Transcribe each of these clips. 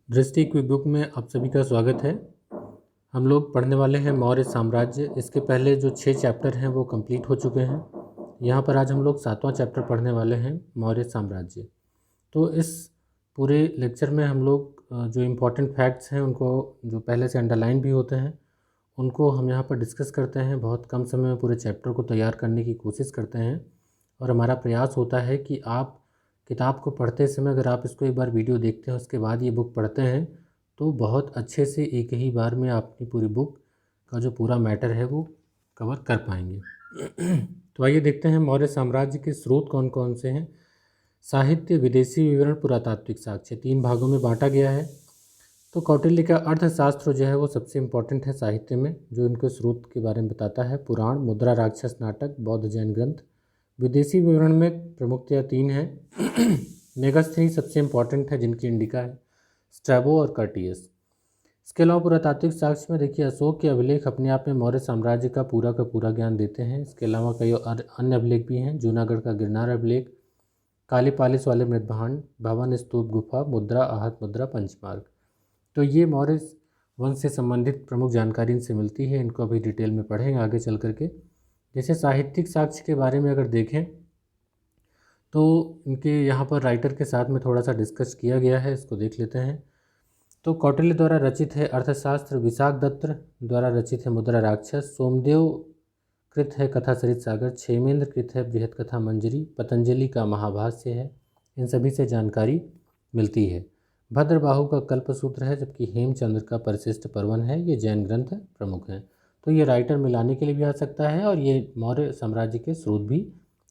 दृष्टि quick book में आप सभी का स्वागत है। हम लोग पढ़ने वाले हैं मौर्य साम्राज्य। इसके पहले जो 6 चैप्टर हैं वो कंप्लीट हो चुके हैं। यहाँ पर आज हम लोग 7वां चैप्टर पढ़ने वाले हैं मौर्य साम्राज्य। तो इस पूरे लेक्चर में हम लोग जो इम्पोर्टेंट फैक्ट्स हैं उनको, जो पहले से अंडरलाइन भी होते हैं, उनको हम यहाँ पर डिस्कस करते हैं। बहुत कम समय में पूरे चैप्टर को तैयार करने की कोशिश करते हैं और हमारा प्रयास होता है कि आप किताब को पढ़ते समय अगर आप इसको एक बार वीडियो देखते हैं उसके बाद ये बुक पढ़ते हैं तो बहुत अच्छे से एक ही बार में आप अपनी पूरी बुक का जो पूरा मैटर है वो कवर कर पाएंगे। तो आइए देखते हैं मौर्य साम्राज्य के स्रोत कौन कौन से हैं। साहित्य, विदेशी विवरण, पुरातात्विक साक्ष्य 3 भागों में बांटा गया है। तो कौटिल्य का अर्थशास्त्र जो है वो सबसे इम्पोर्टेंट है साहित्य में, जो इनके स्रोत के बारे में बताता है। पुराण, मुद्रा, राक्षस, नाटक, बौद्ध जैन ग्रंथ। विदेशी विवरण में प्रमुखतया 3 हैं। मेगास्थनीज सबसे इम्पॉर्टेंट है, जिनकी इंडिका है, स्ट्रैबो और कर्टियस। इसके अलावा पुरातात्विक साक्ष्य में देखिए अशोक के अभिलेख अपने आप में मौर्य साम्राज्य का पूरा ज्ञान देते हैं। इसके अलावा कई अन्य अभिलेख भी हैं। जूनागढ़ का गिरनार अभिलेख, काली पालिश वाले मृतभांड, भवन, स्तूप, गुफा, मुद्रा, आहत मुद्रा, पंचमार्ग। तो ये मौर्य वंश से संबंधित प्रमुख जानकारी इनसे मिलती है। इनको अभी डिटेल में पढ़ेंगे आगे चल करके। जैसे साहित्यिक साक्ष्य के बारे में अगर देखें तो इनके यहाँ पर राइटर के साथ में थोड़ा सा डिस्कस किया गया है, इसको देख लेते हैं। तो कौटिल्य द्वारा रचित है अर्थशास्त्र, विशाख दत्त द्वारा रचित है मुद्रा राक्षस, सोमदेव कृत है कथा सरित सागर, क्षेमेंद्र कृत है बृहत कथा मंजरी, पतंजलि का महाभाष्य है। इन सभी से जानकारी मिलती है। भद्रबाहु का कल्पसूत्र है, जबकि हेमचंद्र का परिशिष्ट पर्वन है। ये जैन ग्रंथ प्रमुख हैं। तो ये राइटर मिलाने के लिए भी आ सकता है और ये मौर्य साम्राज्य के स्रोत भी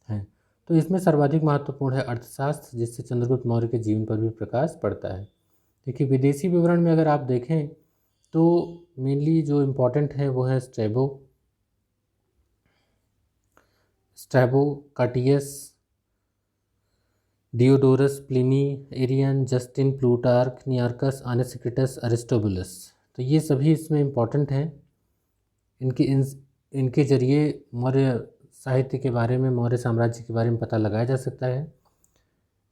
हैं। तो इसमें सर्वाधिक महत्वपूर्ण है अर्थशास्त्र, जिससे चंद्रगुप्त मौर्य के जीवन पर भी प्रकाश पड़ता है। देखिए विदेशी विवरण में अगर आप देखें तो मेनली जो इम्पोर्टेंट है वो है Strabo, Curtius, Diodorus, Pliny, Arrian, Justin, Plutarch, Nearchus, Onesicritus, Aristobulus. तो ये सभी इसमें इम्पॉर्टेंट हैं। इनके जरिए मौर्य साहित्य के बारे में, मौर्य साम्राज्य के बारे में पता लगाया जा सकता है।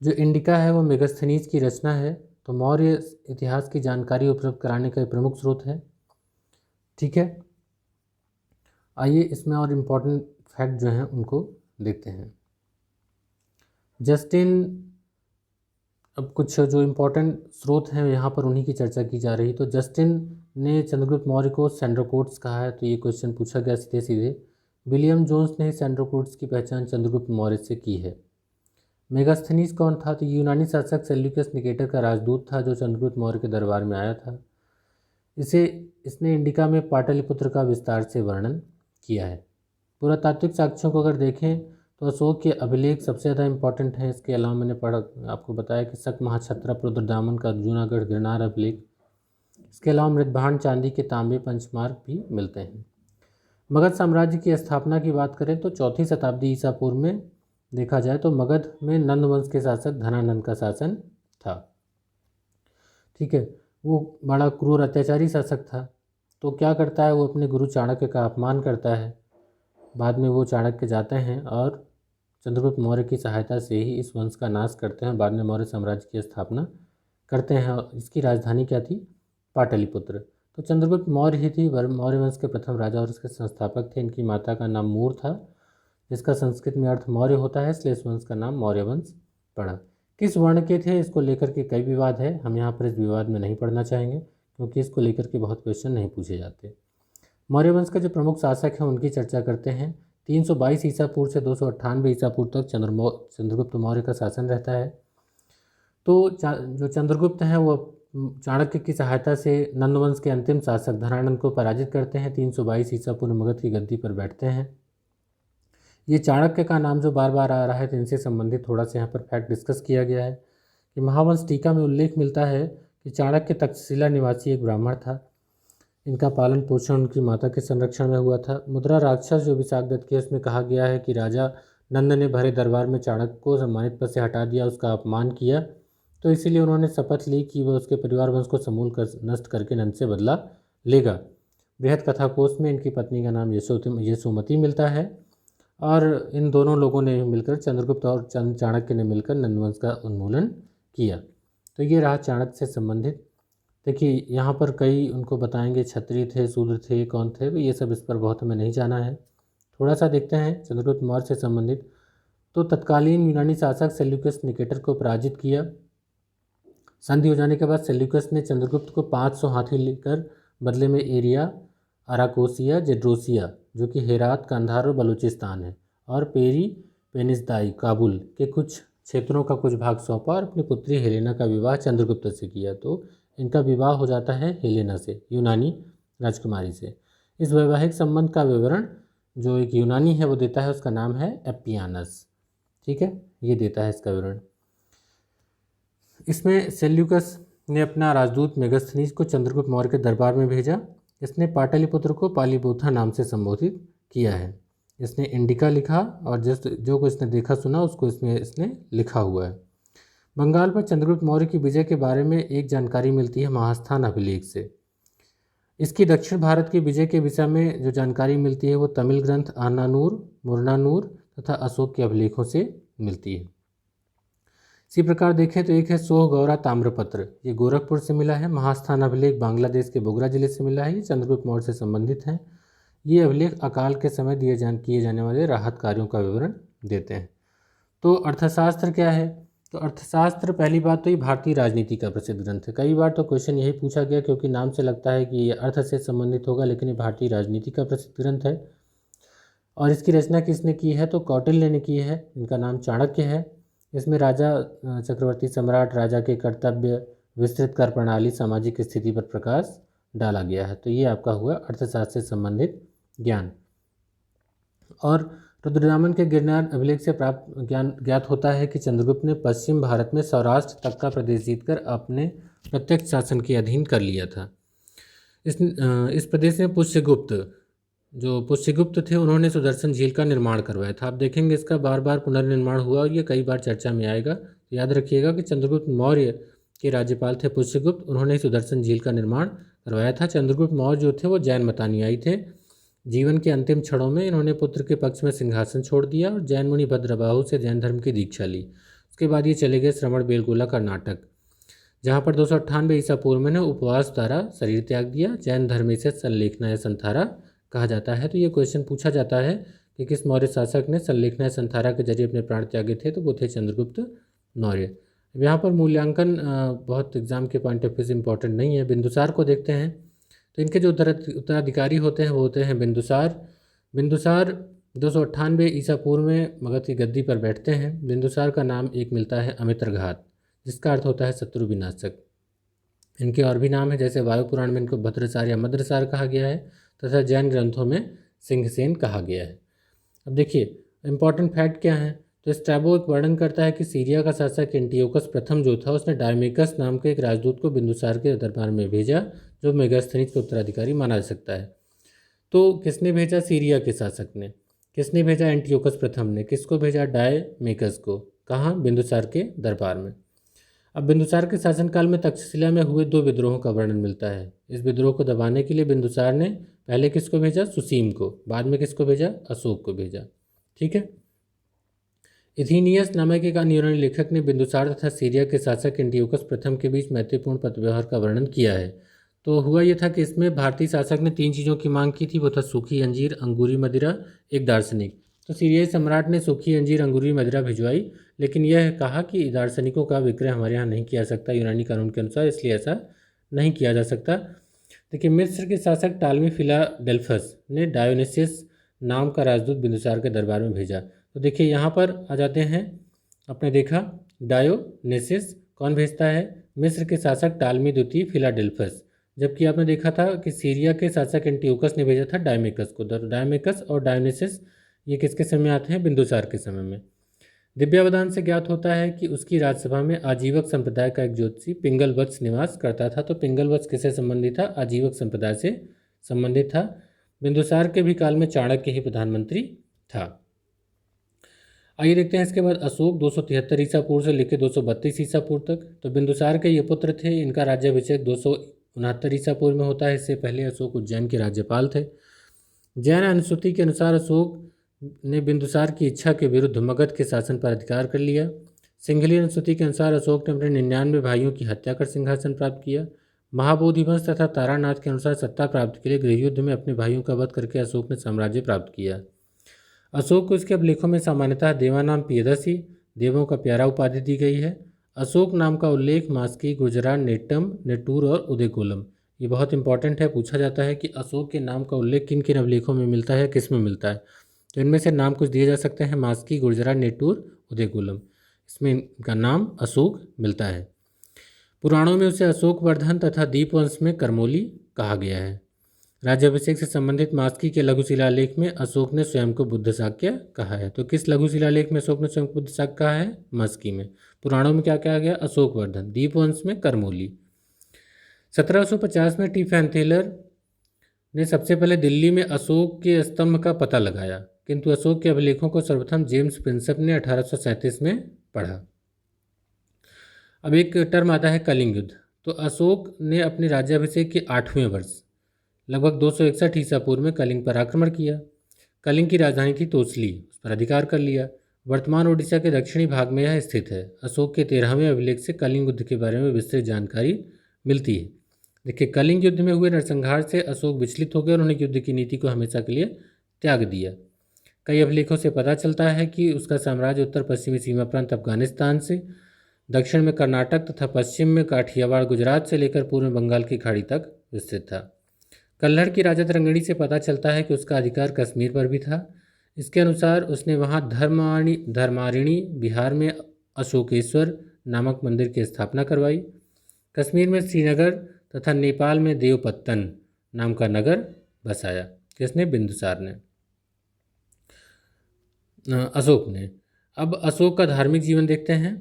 जो इंडिका है वो मेगास्थनीज की रचना है, तो मौर्य इतिहास की जानकारी उपलब्ध कराने का प्रमुख स्रोत है। ठीक है, आइए इसमें और इम्पोर्टेंट फैक्ट जो हैं उनको देखते हैं। जस्टिन, अब कुछ जो इम्पोर्टेंट स्रोत हैं यहाँ पर उन्हीं की चर्चा की जा रही। तो जस्टिन ने चंद्रगुप्त मौर्य को सैंड्रोकोट्स कहा है, तो ये क्वेश्चन पूछा गया सीधे सीधे। विलियम जोन्स ने सैंड्रोकोट्स की पहचान चंद्रगुप्त मौर्य से की है। मेगास्थनीज कौन था? तो यूनानी शासक सेल्यूकस निकेटर का राजदूत था, जो चंद्रगुप्त मौर्य के दरबार में आया था। इसने इंडिका में पाटलिपुत्र का विस्तार से वर्णन किया है। पुरातात्विक साक्ष्यों को अगर देखें तो अशोक के अभिलेख सबसे ज़्यादा इंपॉर्टेंट हैं। इसके अलावा मैंने आपको बताया कि शक महाक्षत्र रुद्रदामन का जूनागढ़ गिरनार अभिलेख। इसके अलावा मृतभांड, चांदी के तांबे, पंचमार्क भी मिलते हैं। मगध साम्राज्य की स्थापना की बात करें तो 4वीं शताब्दी ईसा पूर्व में देखा जाए तो मगध में नंद वंश के शासक धनानंद का शासन था। ठीक है, वो बड़ा क्रूर अत्याचारी शासक था। तो क्या करता है, वो अपने गुरु चाणक्य का अपमान करता है। बाद में वो चाणक्य जाते हैं और चंद्रगुप्त मौर्य की सहायता से ही इस वंश का नाश करते हैं। बाद में मौर्य साम्राज्य की स्थापना करते हैं। इसकी राजधानी क्या थी? पाटलिपुत्र। तो चंद्रगुप्त मौर्य ही थी मौर्य वंश के प्रथम राजा और उसके संस्थापक थे। इनकी माता का नाम मूर था, जिसका संस्कृत में अर्थ मौर्य होता है, इसलिए इस वंश का नाम मौर्य वंश पड़ा। किस वर्ण के थे, इसको लेकर के कई विवाद है। हम यहाँ पर इस विवाद में नहीं पढ़ना चाहेंगे, क्योंकि इसको लेकर के बहुत क्वेश्चन नहीं पूछे जाते। मौर्य वंश के जो प्रमुख शासक हैं उनकी चर्चा करते हैं। 322 ईसा पूर्व से 298 ईसा पूर्व तक चंद्रगुप्त मौर्य का शासन रहता है। तो जो चंद्रगुप्त हैं वो चाणक्य की सहायता से नंदवंश के अंतिम शासक धनानंद को पराजित करते हैं। 322 ईसा पूर्व मगध की गद्दी पर बैठते हैं। ये चाणक्य का नाम जो बार बार आ रहा है, तो इनसे संबंधित थोड़ा सा यहाँ पर फैक्ट डिस्कस किया गया है कि महावंश टीका में उल्लेख मिलता है कि चाणक्य तक्षशिला निवासी एक ब्राह्मण था। इनका पालन पोषण उनकी माता के संरक्षण में हुआ था। मुद्रा राक्षस जो विशाख दत्त की, उसमें कहा गया है कि राजा नंद ने भरे दरबार में चाणक्य को सम्मानित पद से हटा दिया, उसका अपमान किया। तो इसीलिए उन्होंने शपथ ली कि वह उसके परिवार वंश को समूल नष्ट करके नंद से बदला लेगा। बृहत कथा कोश में इनकी पत्नी का नाम यशोमती मिलता है और इन दोनों लोगों ने मिलकर, चंद्रगुप्त और चाणक्य ने मिलकर नंदवंश का उन्मूलन किया। तो ये रहा चाणक्य से संबंधित देखिए यहाँ पर कई उनको बताएंगे, क्षत्रिय थे, शूद्र थे, कौन थे, तो ये सब इस पर बहुत हमें नहीं जाना है। थोड़ा सा देखते हैं चंद्रगुप्त मौर्य से संबंधित। तो तत्कालीन यूनानी शासक सेल्यूकस निकेटर को पराजित किया। संधि हो जाने के बाद सेल्यूकस ने चंद्रगुप्त को 500 हाथी लेकर बदले में एरिया, अराकोसिया, जेड्रोसिया जो कि हेरात, कंधार और बलूचिस्तान है, और पेरी पेनिसदाई, काबुल के कुछ क्षेत्रों का कुछ भाग सौंपा और अपनी पुत्री हेलेना का विवाह चंद्रगुप्त से किया। तो इनका विवाह हो जाता है हेलेना से, यूनानी राजकुमारी से। इस वैवाहिक संबंध का विवरण जो एक यूनानी है वो देता है, उसका नाम है एपियानस। ठीक है, ये देता है इसका विवरण। इसमें सेल्यूकस ने अपना राजदूत मेगस्थनीज को चंद्रगुप्त मौर्य के दरबार में भेजा। इसने पाटलिपुत्र को पालीबोथा नाम से संबोधित किया है। इसने इंडिका लिखा और जो कुछ इसने देखा सुना उसको इसने लिखा हुआ है। बंगाल पर चंद्रगुप्त मौर्य की विजय के बारे में एक जानकारी मिलती है महास्थान अभिलेख से। इसकी दक्षिण भारत की विजय के विषय में जो जानकारी मिलती है वो तमिल ग्रंथ आनानूर, मुरनानूर तथा अशोक के अभिलेखों से मिलती है। इसी प्रकार देखें तो एक है सोहगौरा ताम्रपत्र, ये गोरखपुर से मिला है। महास्थान अभिलेख बांग्लादेश के बोगरा जिले से मिला है, ये चंद्रगुप्त मौर्य से संबंधित है। ये अभिलेख अकाल के समय किए जाने वाले राहत कार्यों का विवरण देते हैं। तो अर्थशास्त्र क्या है? तो अर्थशास्त्र पहली बात तो ये भारतीय राजनीति का प्रसिद्ध ग्रंथ है। कई बार तो क्वेश्चन यही पूछा गया क्योंकि नाम से लगता है कि ये अर्थ से संबंधित होगा, लेकिन ये भारतीय राजनीति का प्रसिद्ध ग्रंथ है। और इसकी रचना किसने की है? तो कौटिल्य ने की है, इनका नाम चाणक्य है। इसमें राजा, चक्रवर्ती सम्राट, राजा के कर्तव्य, विस्तृत कर प्रणाली, सामाजिक स्थिति पर प्रकाश डाला गया है। तो ये आपका हुआ अर्थशास्त्र से संबंधित ज्ञान। और रुद्रदामन के गिरनार अभिलेख से प्राप्त ज्ञान ज्ञात होता है कि चंद्रगुप्त ने पश्चिम भारत में सौराष्ट्र तक का प्रदेश जीतकर अपने प्रत्यक्ष शासन के अधीन कर लिया था। इस प्रदेश में पुष्यगुप्त थे, उन्होंने सुदर्शन झील का निर्माण करवाया था। आप देखेंगे इसका बार बार पुनर्निर्माण हुआ और ये कई बार चर्चा में आएगा। याद रखिएगा कि चंद्रगुप्त मौर्य के राज्यपाल थे पुष्यगुप्त, उन्होंने सुदर्शन झील का निर्माण करवाया था। चंद्रगुप्त मौर्य जो थे वो जैन मतानुयायी थे। जीवन के अंतिम क्षणों में इन्होंने पुत्र के पक्ष में सिंहासन छोड़ दिया और जैन मुनि भद्रबाहु से जैन धर्म की दीक्षा ली। उसके बाद ये चले गए श्रवण बेलगोला कर्नाटक, जहाँ पर 298 ईसा पूर्व में उपवास द्वारा शरीर त्याग दिया। जैन धर्म से संलेखना या संथारा कहा जाता है। तो ये क्वेश्चन पूछा जाता है कि किस मौर्य शासक ने संलेखना या संथारा के जरिए अपने प्राण त्यागे थे? तो वो थे चंद्रगुप्त मौर्य। यहाँ पर मूल्यांकन बहुत एग्जाम के पॉइंट ऑफ व्यू से इंपॉर्टेंट नहीं है। बिंदुसार को देखते हैं तो इनके जो उत्तराधिकारी होते हैं वो होते हैं बिंदुसार 298 ईसा पूर्व में मगध की गद्दी पर बैठते हैं। बिंदुसार का नाम एक मिलता है अमित्रघात, जिसका अर्थ होता है शत्रु विनाशक। इनके और भी नाम है, जैसे वायु पुराण में इनको भद्रसार या मद्रसार कहा गया है तथा जैन ग्रंथों में सिंहसेन कहा गया है। अब देखिए इंपॉर्टेंट फैक्ट क्या है? तो स्ट्रैबो एक वर्णन करता है कि सीरिया का शासक एंटियोकस प्रथम जो था उसने डायमेकस नाम के एक राजदूत को बिंदुसार के दरबार में भेजा, जो मेगास्थनीज का उत्तराधिकारी माना जा सकता है। तो किसने भेजा? सीरिया के शासक ने। किसने भेजा? एंटियोकस प्रथम ने। किसको भेजा? डायमेकस को। कहाँ? बिंदुसार के दरबार में। अब बिंदुसार के शासनकाल में तक्षशिला में हुए 2 विद्रोहों का वर्णन मिलता है। इस विद्रोह को दबाने के लिए बिंदुसार ने पहले किसको भेजा? सुसीम को। बाद में किसको भेजा? अशोक को भेजा। ठीक है। इथीनियस नामक एक अन्य यूनानी लेखक ने बिंदुसार तथा सीरिया के शासक एंटियोकस प्रथम के बीच मैत्रीपूर्ण पत्र व्यवहार का वर्णन किया है। तो हुआ यह था कि इसमें भारतीय शासक ने 3 चीज़ों की मांग की थी, वो था सूखी अंजीर, अंगूरी मदिरा, एक दार्शनिक। तो सीरियाई सम्राट ने सूखी अंजीर, अंगूरी मदिरा भिजवाई, लेकिन यह कहा कि दार्शनिकों का विक्रय हमारे यहाँ नहीं किया सकता यूनानी कानून के अनुसार, इसलिए ऐसा नहीं किया जा सकता। देखिए मिस्र के शासक टालमी फिलाडेल्फस ने डायोनिसियस नाम का राजदूत बिंदुसार के दरबार में भेजा। तो देखिए यहाँ पर आ जाते हैं, आपने देखा डायोनिसियस कौन भेजता है? मिस्र के शासक टालमी द्वितीय फिलाडेल्फस। जबकि आपने देखा था कि सीरिया के शासक एंटियोकस ने भेजा था डायमेकस को। डायमेकस और डायोनिसियस ये किसके समय आते हैं? बिंदुसार के समय में। दिव्यावदान से ज्ञात होता है कि उसकी राजसभा में आजीवक संप्रदाय का एक ज्योतिषी पिंगलवत्स निवास करता था। तो पिंगलवत्स किससे संबंधित था? आजीवक संप्रदाय से संबंधित था। बिंदुसार के भी काल में चाणक्य ही प्रधानमंत्री था। आइए देखते हैं इसके बाद अशोक 273 ईसा पूर्व से लेकर 232 ईसा पूर्व तक। तो बिंदुसार के ये पुत्र थे, इनका राज्याभिषेक 269 ईसा पूर्व में होता है। इससे पहले अशोक उज्जैन के राज्यपाल थे। जैन अनुश्रुति के अनुसार अशोक ने बिंदुसार की इच्छा के विरुद्ध मगध के शासन पर अधिकार कर लिया। सिंघली अनुश्रुति के अनुसार अशोक ने अपने 99 भाइयों की हत्या कर सिंहासन प्राप्त किया। महाबोधि वंश तथा तारानाथ के अनुसार सत्ता प्राप्ति के लिए गृहयुद्ध में अपने भाइयों का वध करके अशोक ने साम्राज्य प्राप्त किया। अशोक को इसके अभिलेखों में सामान्यतः देवानाम पियदसी, देवों का प्यारा उपाधि दी गई है। अशोक नाम का उल्लेख मास्की, गुजरात, नेट्टम, नेटूर और उदयकुलम, ये बहुत इंपॉर्टेंट है, पूछा जाता है कि अशोक के नाम का उल्लेख किन किन अभिलेखों में मिलता है, किस में मिलता है। तो इनमें से नाम कुछ दिए जा सकते हैं, मास्की, गुजरात, नेटूर, उदयकुलम, इसमें इनका नाम अशोक मिलता है। पुराणों में उसे अशोकवर्धन तथा दीपवंश में करमोली कहा गया है। राज्याभिषेक से संबंधित मास्की के लघु शिलालेख में अशोक ने स्वयं को बुद्ध शाक्य कहा है। तो किस लघु शिलालेख में अशोक ने स्वयं को बुद्ध शाक्य कहा है? मास्की में। पुराणों में क्या कहा गया? अशोकवर्धन। दीपवंश में करमोली। 1750 में टी फैंथेलर ने सबसे पहले दिल्ली में अशोक के स्तंभ का पता लगाया, किंतु अशोक के अभिलेखों को सर्वप्रथम जेम्स प्रिंसेप ने 1837 में पढ़ा। अब एक टर्म आता है कलिंग युद्ध। तो अशोक ने अपने राज्याभिषेक के 8वें वर्ष लगभग 261 ईसा पूर्व में कलिंग पर आक्रमण किया। कलिंग की राजधानी थी तोसली, उस पर अधिकार कर लिया। वर्तमान ओडिशा के दक्षिणी भाग में यह स्थित है। अशोक के 13वें अभिलेख से कलिंग युद्ध के बारे में विस्तृत जानकारी मिलती है। देखिए, कलिंग युद्ध में हुए नरसंहार से अशोक विचलित हो गए और उन्होंने युद्ध की नीति को हमेशा के लिए त्याग दिया। कई अभिलेखों से पता चलता है कि उसका साम्राज्य उत्तर पश्चिमी सीमा प्रांत अफगानिस्तान से, दक्षिण में कर्नाटक तथा पश्चिम में काठियावाड़ गुजरात से लेकर पूर्व में बंगाल की खाड़ी तक विस्तृत था। कल्हड़ की राजा तरंगिणी से पता चलता है कि उसका अधिकार कश्मीर पर भी था। इसके अनुसार उसने वहाँ धर्मारिणी बिहार में अशोकेश्वर नामक मंदिर की स्थापना करवाई। कश्मीर में श्रीनगर तथा नेपाल में देवपत्तन नाम का नगर बसाया। किसने? बिंदुसार ने, अशोक ने। अब अशोक का धार्मिक जीवन देखते हैं।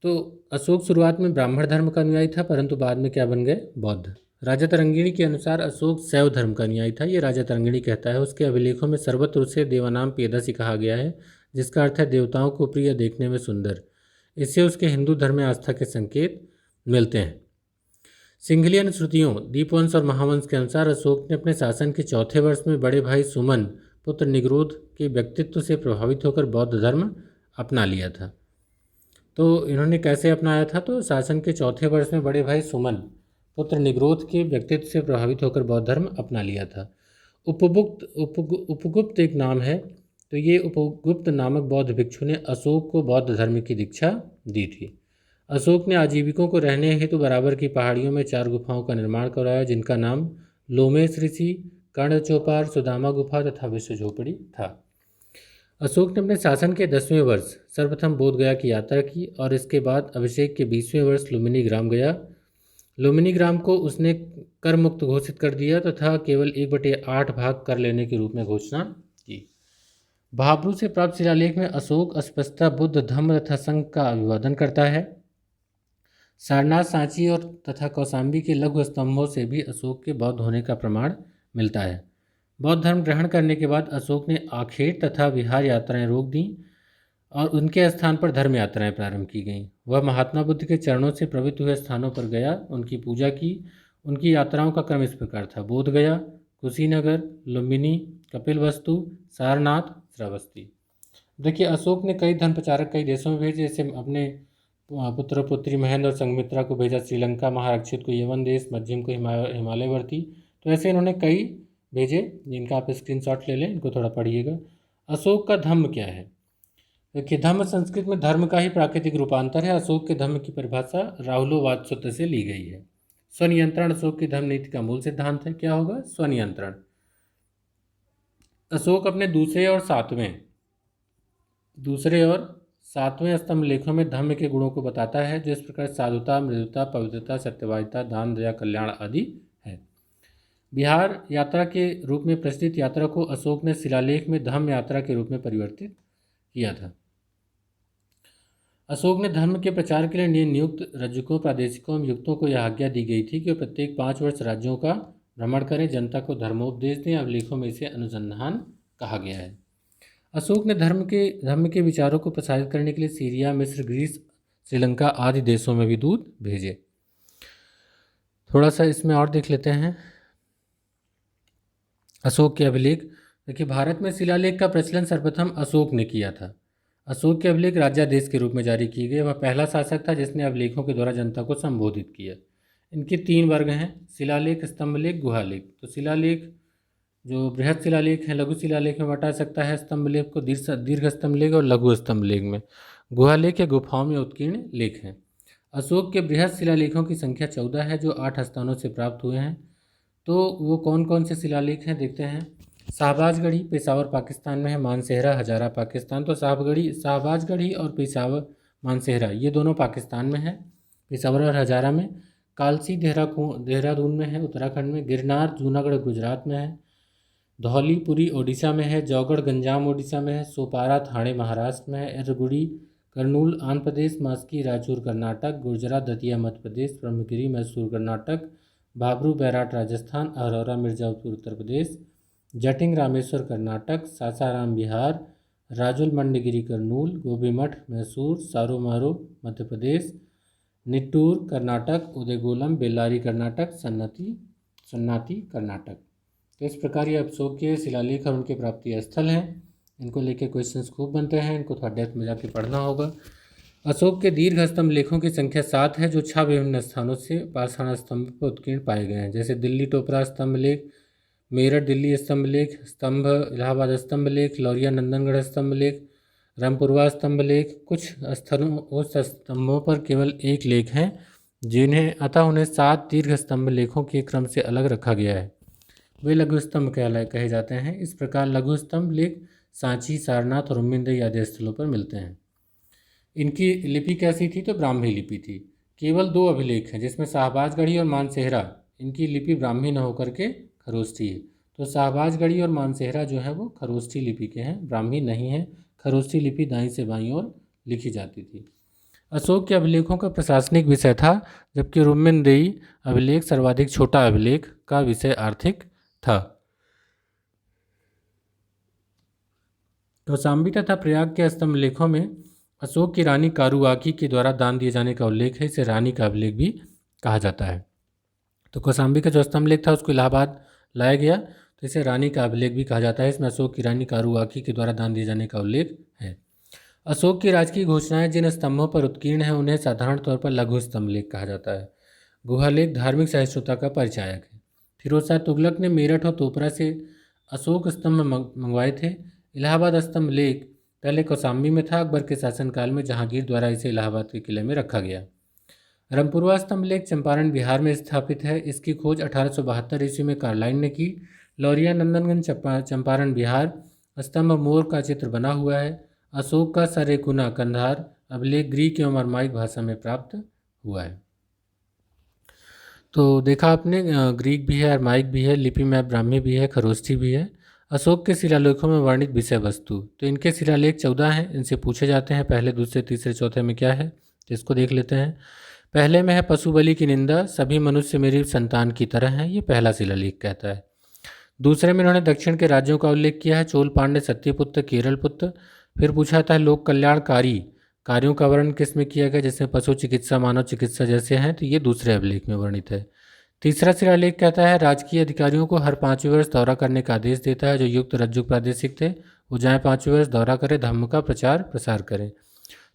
तो अशोक शुरुआत में ब्राह्मण धर्म का अनुयायी था, परंतु बाद में क्या बन गए? बौद्ध। राजा तरंगिणी के अनुसार अशोक शैव धर्म का अनुयायी था, ये राजा तरंगिणी कहता है। उसके अभिलेखों में सर्वत्र उसे देवानाम पियदसी कहा गया है, जिसका अर्थ है देवताओं को प्रिय, देखने में सुंदर। इससे उसके हिंदू धर्म में आस्था के संकेत मिलते हैं। सिंघलियन श्रुतियों, दीपवंश और महावंश के अनुसार अशोक ने अपने शासन के 4थे वर्ष में बड़े भाई सुमन पुत्र निग्रोध के व्यक्तित्व से प्रभावित होकर बौद्ध धर्म अपना लिया था। तो इन्होंने कैसे अपनाया था? तो शासन के 4थे वर्ष में बड़े भाई सुमन पुत्र निग्रोध के व्यक्तित्व से प्रभावित होकर बौद्ध धर्म अपना लिया था। उपगुप्त एक नाम है। तो ये उपगुप्त नामक बौद्ध भिक्षु ने अशोक को बौद्ध धर्म की दीक्षा दी थी। अशोक ने आजीविकों को रहने हेतु बराबर की पहाड़ियों में 4 गुफाओं का निर्माण करवाया, जिनका नाम लोमेश ऋषि, कर्ण चौपार, सुदामा गुफा तथा विश्व झोपड़ी था। अशोक ने अपने शासन के 10वें वर्ष सर्वप्रथम बोधगया की यात्रा की और इसके बाद अभिषेक के 20वें वर्ष लुम्बिनी ग्राम गया। लुम्बिनी ग्राम को उसने कर मुक्त घोषित कर दिया तथा केवल 1/8 भाग कर लेने के रूप में घोषणा की। भाब्रू से प्राप्त शिलालेख में अशोक स्पष्टतः बुद्ध धम्म तथा संघ का अभिवादन करता है। सारनाथ, सांची और तथा कौशाम्बी के लघु स्तंभों से भी अशोक के बौद्ध होने का प्रमाण मिलता है। बौद्ध धर्म ग्रहण करने के बाद अशोक ने आखेट तथा विहार यात्राएं रोक दीं और उनके स्थान पर धर्म यात्राएं प्रारंभ की गईं। वह महात्मा बुद्ध के चरणों से पवित्र हुए स्थानों पर गया, उनकी पूजा की। उनकी यात्राओं का क्रम इस प्रकार था: बोधगया, कुशीनगर, लुम्बिनी, कपिलवस्तु, सारनाथ, श्रावस्ती। देखिए, अशोक ने कई धर्म प्रचारक कई देशों में भेजे, जैसे अपने पुत्र पुत्री महेंद्र और संघमित्रा को भेजा श्रीलंका, महारक्षित को यवन देश, मध्यम को हिमालयवर्ती। तो ऐसे इन्होंने कई भेजे, जिनका आप स्क्रीनशॉट ले लें, इनको थोड़ा पढ़िएगा। अशोक का धम्म क्या है? देखिए, धम्म संस्कृत में धर्म का ही प्राकृतिक रूपांतर है। अशोक के धम्म की परिभाषा राहुलोवाद सूत्र से ली गई है। स्वनियंत्रण अशोक की धर्म नीति का मूल सिद्धांत है। क्या होगा? स्वनियंत्रण। अशोक अपने दूसरे और सातवें स्तंभ लेखों में धम्म के गुणों को बताता है, जो इस प्रकार साधुता, मृदुता, पवित्रता, सत्यवादिता, दान, दया, कल्याण आदि है। बिहार यात्रा के रूप में प्रचलित यात्रा को अशोक ने शिलालेख में धम्म यात्रा के रूप में परिवर्तित किया था। अशोक ने धर्म के प्रचार के लिए नियुक्त रज्जुकों, प्रादेशिकों एवं युक्तों को यह आज्ञा दी गई थी कि वे प्रत्येक 5 वर्ष राज्यों का भ्रमण करें, जनता को धर्मोपदेश दें। अभिलेखों में इसे अनुसंधान कहा गया है। अशोक ने धर्म के विचारों को प्रसारित करने के लिए सीरिया, मिस्र, ग्रीस, श्रीलंका आदि देशों में भी दूत भेजे। थोड़ा सा इसमें और देख लेते हैं अशोक के अभिलेख। देखिए, भारत में शिलालेख का प्रचलन सर्वप्रथम अशोक ने किया था। अशोक के अभिलेख राज्यादेश के रूप में जारी किए गए। वह पहला शासक था जिसने अभिलेखों के द्वारा जनता को संबोधित किया। इनके 3 वर्ग हैं, शिलालेख, स्तंभलेख, गुहालेख। तो शिलालेख जो बृहद शिलालेख है, लघु शिलालेख में बांटा सकता है स्तंभलेख को दीर्घ स्तंभलेख और लघु स्तंभलेख में। गुहालेख या गुफाओं में उत्कीर्ण लेख हैं। अशोक के बृहद शिलालेखों की संख्या 14 है जो 8 स्थानों से प्राप्त हुए हैं। तो वो कौन कौन से शिलालेख हैं देखते हैं। शाहबाजगढ़ी पेशावर पाकिस्तान में है, मानसेहरा हजारा पाकिस्तान। तो शाहबाजगढ़ी और पेशावर मानसेहरा ये दोनों पाकिस्तान में है, पेशावर और हजारा में। कालसी देहरादून में है उत्तराखंड में। गिरनार जूनागढ़ गुजरात में है। धौलीपुरी ओडिशा में है। जौगढ़ गंजाम ओडिशा में है। सोपारा ठाणे महाराष्ट्र में है। एर्रगुडी कर्नूल आंध्र प्रदेश। मास्की रायचूर कर्नाटक। गुर्जरा दतिया मध्य प्रदेश। ब्रह्मगिरी मैसूर कर्नाटक। बाबरू बैराट राजस्थान। अरोरा मिर्जापुर उत्तर प्रदेश। जटिंग रामेश्वर कर्नाटक। सासाराम बिहार। राजुल मंडगिरी कर्नूल। गोबीमठ मैसूर। सारोमारो मध्य प्रदेश। निट्टूर कर्नाटक। उदयगोलम बेल्लारी कर्नाटक। सन्नाती कर्नाटक। तो इस प्रकार ये अशोक के शिलालेख और उनके प्राप्ति स्थल हैं। इनको लेके क्वेश्चंस खूब बनते हैं, इनको थोड़ा डेप्थ में जाके पढ़ना होगा। अशोक के दीर्घ स्तंभ लेखों की संख्या 7 है जो 6 विभिन्न स्थानों से पाषाण स्तंभ पर उत्कीर्ण पाए गए हैं, जैसे दिल्ली टोपरा स्तंभ लेख, मेरठ दिल्ली स्तंभ लेख, स्तंभ इलाहाबाद स्तंभ लेख, लौरिया नंदनगढ़ स्तंभ लेख, रामपुरवा स्तंभ लेख। कुछ स्थलों उस स्तंभों पर केवल एक लेख हैं जिन्हें अतः उन्हें 7 दीर्घ स्तंभ लेखों के क्रम से अलग रखा गया है, वे लघु स्तंभ कहे जाते हैं। इस प्रकार लघु स्तंभ लेख सांची, सारनाथ और उम्मीदई आदि स्थलों पर मिलते हैं। इनकी लिपि कैसी थी? तो ब्राह्मी लिपि थी। केवल 2 अभिलेख हैं जिसमें शाहबाजगढ़ी और मानसेहरा, इनकी लिपि ब्राह्मी न होकर के खरोष्ठी है। तो शाहबाजगढ़ी और मानसेहरा जो है वो खरोष्ठी लिपि के हैं, ब्राह्मी नहीं है। खरोष्ठी लिपि दाईं से बाईं ओर लिखी जाती थी। अशोक के अभिलेखों का प्रशासनिक विषय था, जबकि रुम्मिनदेई अभिलेख सर्वाधिक छोटा अभिलेख का विषय आर्थिक था। कौशाम्बी तथा प्रयाग के स्तंभ लेखों में अशोक की रानी कारुआकी के द्वारा दान दिए जाने का उल्लेख है, इसे रानी का अभिलेख भी कहा जाता है। तो कौशाम्बी का जो स्तंभ लेख था उसको इलाहाबाद लाया गया, तो इसे रानी का अभिलेख भी कहा जाता है। इसमें अशोक की रानी कारुआकी के द्वारा दान दिए जाने का उल्लेख है। अशोक की राजकीय घोषणाएं जिन स्तंभों पर उत्कीर्ण हैं उन्हें साधारण तौर पर लघु स्तंभ लेख कहा जाता है। गुहालेख धार्मिक सहिष्णुता का परिचायक है। फिरोज शाह तुगलक ने मेरठ और तोपरा से अशोक स्तंभ मंगवाए थे। इलाहाबाद स्तंभ लेख पहले कौशाम्बी में था, अकबर के शासनकाल में जहांगीर द्वारा इसे इलाहाबाद के किले में रखा गया। रामपुरवा स्तंभ लेख चंपारण बिहार में स्थापित है। इसकी खोज 1872 ईस्वी में कार्लाइन ने की। लौरिया नंदनगंज चंपारण बिहार। स्तंभ मोर का चित्र बना हुआ है। अशोक का सरेकुना कंधार अभिलेख ग्रीक एवं अरमाइक भाषा में प्राप्त हुआ है। तो देखा आपने, ग्रीक भी है, अरमाइक भी है, लिपि में ब्राह्मी भी है, खरोष्ठी भी है। अशोक के शिलालेखों में वर्णित विषय वस्तु, तो इनके शिलालेख 14 हैं, इनसे पूछे जाते हैं पहले, दूसरे, तीसरे, चौथे में क्या है, तो इसको देख लेते हैं। पहले में है पशु बलि की निंदा, सभी मनुष्य मेरी संतान की तरह हैं, ये पहला शिलालेख कहता है। दूसरे में इन्होंने दक्षिण के राज्यों का उल्लेख किया है, चोल, पांड्य, सत्यपुत्र, केरल पुत्र। फिर पूछा था लोक कल्याणकारी कार्यों का वर्णन किस में किया गया, जिसमें पशु चिकित्सा, मानव चिकित्सा जैसे हैं, तो ये दूसरे अभिलेख में वर्णित है। तीसरा शिलालेख कहता है राजकीय अधिकारियों को हर 5वें वर्ष दौरा करने का आदेश देता है। जो युक्त रज्जुक प्रादेशिक थे वो जाएँ 5वें वर्ष दौरा करें, धम्म का प्रचार प्रसार करें।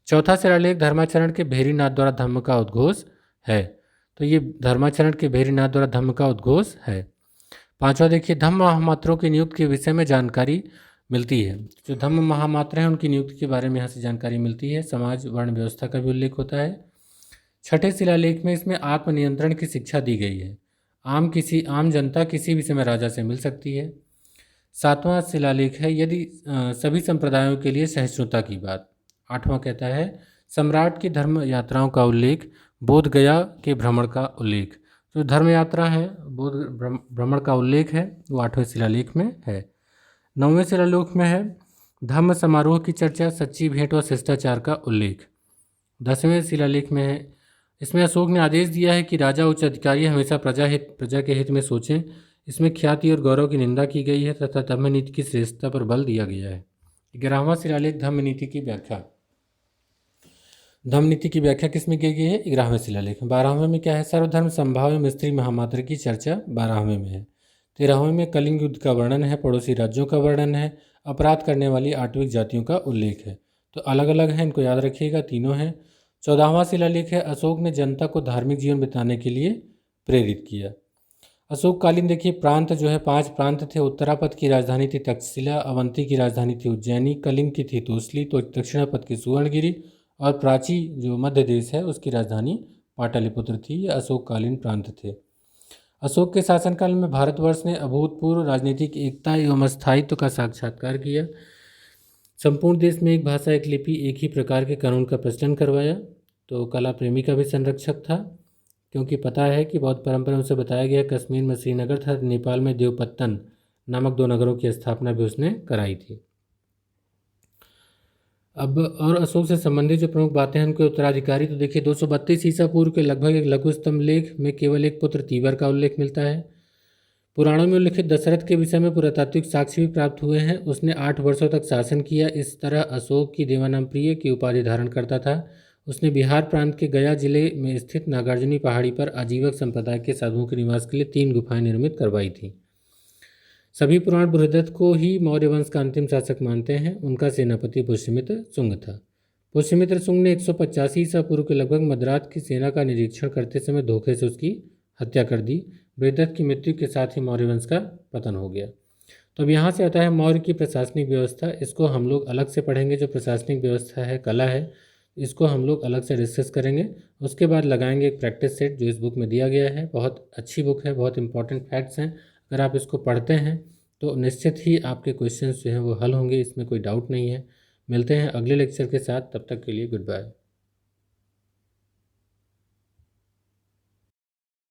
चौथा शिलालेख धर्माचरण के भेरीनाथ द्वारा धम्म का उद्घोष है, तो ये धर्माचरण के भेरीनाथ द्वारा धम्म का उद्घोष है। पांचवा देखिए धम्म महामात्रों की नियुक्ति के विषय में जानकारी मिलती है। जो धम्म महामात्रा है उनकी नियुक्ति के बारे में यहाँ से जानकारी मिलती है। समाज वर्ण व्यवस्था का भी उल्लेख होता है। छठे शिलालेख में इसमें आत्मनियंत्रण की शिक्षा दी गई है। आम जनता किसी भी समय राजा से मिल सकती है। सातवां शिलालेख है यदि सभी संप्रदायों के लिए सहिष्णुता की बात। आठवां कहता है सम्राट की धर्म यात्राओं का उल्लेख, बोध गया के भ्रमण का उल्लेख। जो धर्म यात्रा है, बोध भ्रमण का उल्लेख है, वो 8वें शिलालेख में है। 9वें शिलालेख में है धम्म समारोह की चर्चा, सच्ची भेंट और शिष्टाचार का उल्लेख। 10वें शिलालेख में है इसमें अशोक ने आदेश दिया है कि राजा उच्च अधिकारी हमेशा प्रजा के हित में सोचें। इसमें ख्याति और गौरव की निंदा की गई है तथा धम्म नीति की श्रेष्ठता पर बल दिया गया है। 11वां शिलालेख धम्म नीति की व्याख्या। धम्म नीति की व्याख्या किसमें की गई है? 11वें शिलालेख में। 12वें में क्या है? सर्वधर्म संभाव्य में स्त्री महामात्र की चर्चा 12वें में है। 13वें में कलिंग युद्ध का वर्णन है, पड़ोसी राज्यों का वर्णन है, अपराध करने वाली आठविक जातियों का उल्लेख है। तो अलग अलग हैं, इनको याद रखिएगा, तीनों हैं। 14वां शिलालेख है अशोक ने जनता को धार्मिक जीवन बिताने के लिए प्रेरित किया। अशोककालीन देखिए प्रांत जो है 5 प्रांत थे। उत्तरापद की राजधानी थी तक्षशिला, अवंती की राजधानी थी उज्जैनी, कलिंग की थी तोसली, तो दक्षिणापद की सुवर्णगिरी, और प्राची जो मध्य देश है उसकी राजधानी पाटलिपुत्र थी। ये अशोककालीन प्रांत थे। अशोक के शासनकाल में भारतवर्ष ने अभूतपूर्व राजनीतिक एकता एवं स्थायित्व का साक्षात्कार किया। संपूर्ण देश में एक भाषा, एक लिपि, एक ही प्रकार के कानून का प्रचलन करवाया। तो कला प्रेमी का भी संरक्षक था, क्योंकि पता है कि बौद्ध परंपराओं से बताया गया कश्मीर में श्रीनगर था, नेपाल में देवपत्तन नामक 2 नगरों की स्थापना भी उसने कराई थी। अब और अशोक से संबंधित जो प्रमुख बातें हैं उनके उत्तराधिकारी, तो देखिए 232 ईसा पूर्व के लगभग एक लघु स्तंभ लेख में केवल एक पुत्र तीवर का उल्लेख मिलता है। पुराणों में उल्लिखित दशरथ के विषय में पुरातात्विक साक्ष्य भी प्राप्त हुए हैं। उसने 8 वर्षों तक शासन किया। इस तरह अशोक की देवानामप्रिय की उपाधि धारण करता था। उसने बिहार प्रांत के गया जिले में स्थित नागार्जुनी पहाड़ी पर आजीवक संप्रदाय के साधुओं के निवास के लिए 3 गुफाएं निर्मित करवाई थीं। सभी पुराण बृहदत्त को ही मौर्य वंश का अंतिम शासक मानते हैं। उनका सेनापति पुष्यमित्र शुंग था। पुष्यमित्र शुंग ने 185 ईसा पूर्व के लगभग मद्रास की सेना का निरीक्षण करते समय धोखे से उसकी हत्या कर दी। बृहदत्त की मृत्यु के साथ ही मौर्य वंश का पतन हो गया। तो अब यहाँ से आता है मौर्य की प्रशासनिक व्यवस्था। इसको हम लोग अलग से पढ़ेंगे। जो प्रशासनिक व्यवस्था है, कला है, इसको हम लोग अलग से डिस्कस करेंगे। उसके बाद लगाएंगे एक प्रैक्टिस सेट जो इस बुक में दिया गया है। बहुत अच्छी बुक है, बहुत इंपॉर्टेंट फैक्ट्स हैं। अगर आप इसको पढ़ते हैं तो निश्चित ही आपके क्वेश्चंस जो हैं वो हल होंगे, इसमें कोई डाउट नहीं है। मिलते हैं अगले लेक्चर के साथ, तब तक के लिए गुड बाय।